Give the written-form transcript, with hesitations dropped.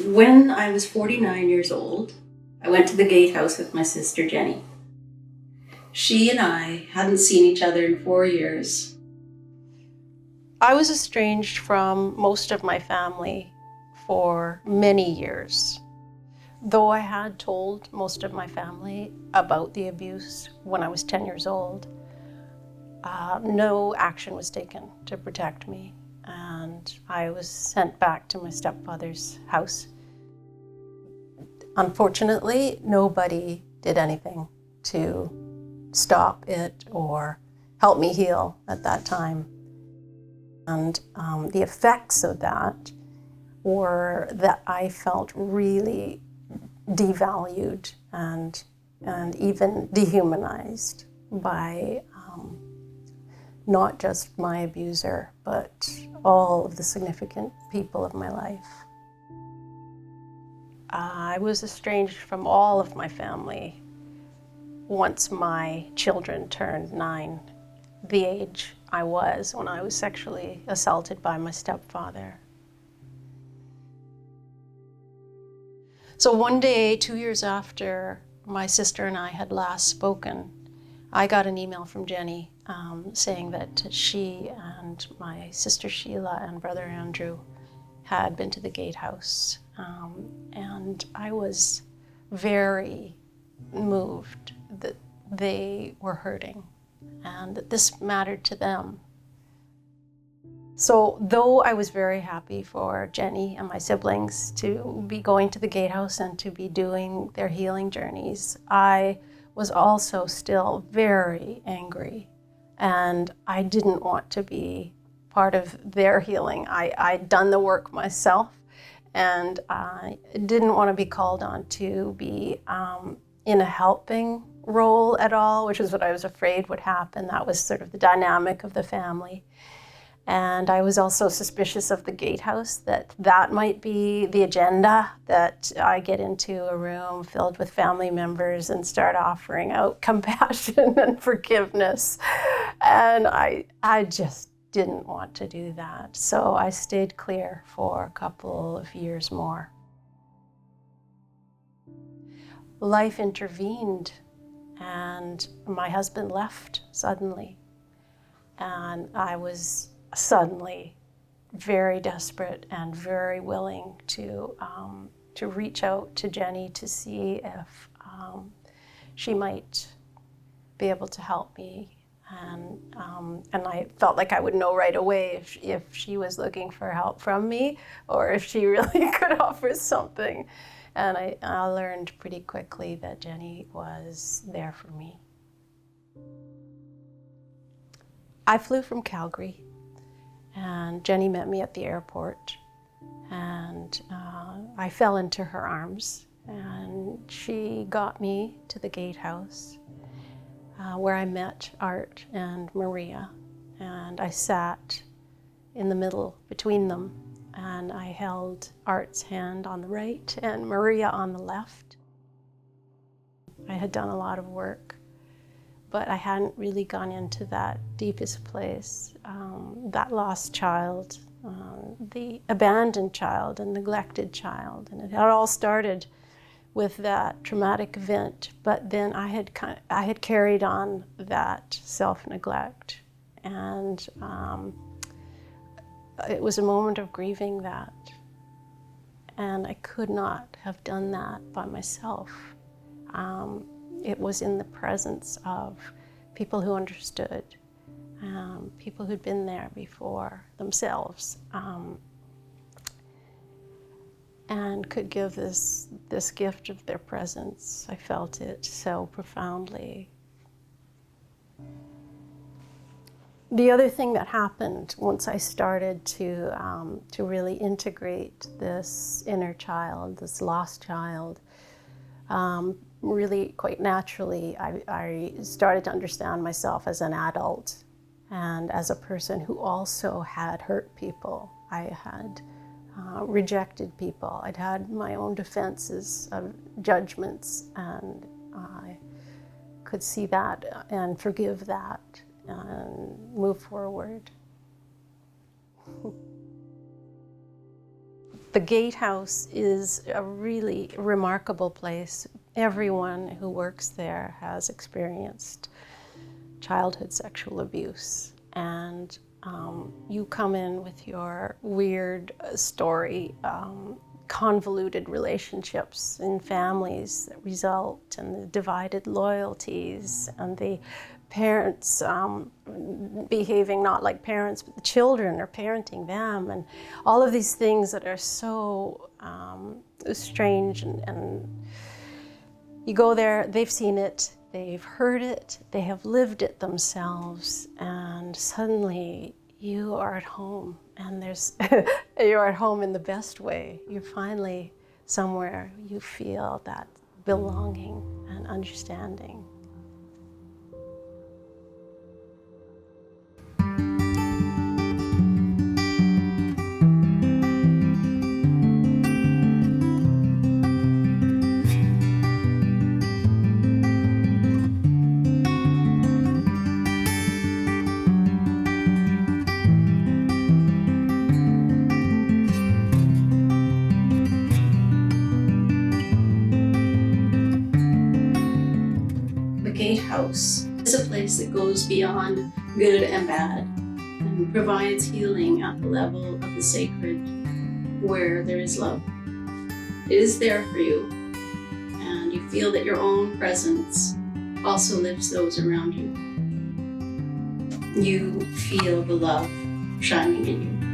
When I was 49 years old, I went to the gatehouse with my sister Jenny. She and I hadn't seen each other in 4 years. I was estranged from most of my family for many years. Though I had told most of my family about the abuse when I was 10 years old, no action was taken to protect me, and I was sent back to my stepfather's house. Unfortunately, nobody did anything to stop it or help me heal at that time. And the effects of that were that I felt really devalued and even dehumanized by not just my abuser, but all of the significant people of my life. I was estranged from all of my family once my children turned 9, the age I was when I was sexually assaulted by my stepfather. So one day, 2 years after my sister and I had last spoken, I got an email from Jenny saying that she and my sister Sheila and brother Andrew had been to the gatehouse. And I was very moved that they were hurting and that this mattered to them. So though I was very happy for Jenny and my siblings to be going to the gatehouse and to be doing their healing journeys, I was also still very angry, and I didn't want to be part of their healing. I'd done the work myself, and I didn't want to be called on to be in a helping role at all, which is what I was afraid would happen. That was sort of the dynamic of the family. And I was also suspicious of the gatehouse, that might be the agenda, that I get into a room filled with family members and start offering out compassion and forgiveness. And I just didn't want to do that. So I stayed clear for a couple of years more. Life intervened, and my husband left suddenly. And I was suddenly very desperate and very willing to reach out to Jenny to see if she might be able to help me. And I felt like I would know right away if she was looking for help from me or if she really could offer something. And I learned pretty quickly that Jenny was there for me. I flew from Calgary, and Jenny met me at the airport, and I fell into her arms, and she got me to the gatehouse where I met Art and Maria, and I sat in the middle between them, and I held Art's hand on the right and Maria on the left. I had done a lot of work, but I hadn't really gone into that deepest place, that lost child, the abandoned child and neglected child. And it had all started with that traumatic event, but then I had carried on that self-neglect. And it was a moment of grieving that. And I could not have done that by myself. It was in the presence of people who understood, people who'd been there before themselves, and could give this gift of their presence. I felt it so profoundly. The other thing that happened once I started to really integrate this inner child, this lost child, really quite naturally, I started to understand myself as an adult and as a person who also had hurt people. I had rejected people. I'd had my own defenses of judgments, and I could see that and forgive that and move forward. The gatehouse is a really remarkable place. Everyone who works there has experienced childhood sexual abuse, and you come in with your weird story, convoluted relationships in families that result, and the divided loyalties, and the parents behaving not like parents, but the children are parenting them, and all of these things that are so strange. And you go there, they've seen it, they've heard it, they have lived it themselves, and suddenly you are at home, and you're at home in the best way. You're finally somewhere you feel that belonging and understanding. Gatehouse is a place that goes beyond good and bad and provides healing at the level of the sacred where there is love. It is there for you, and you feel that your own presence also lifts those around you. You feel the love shining in you.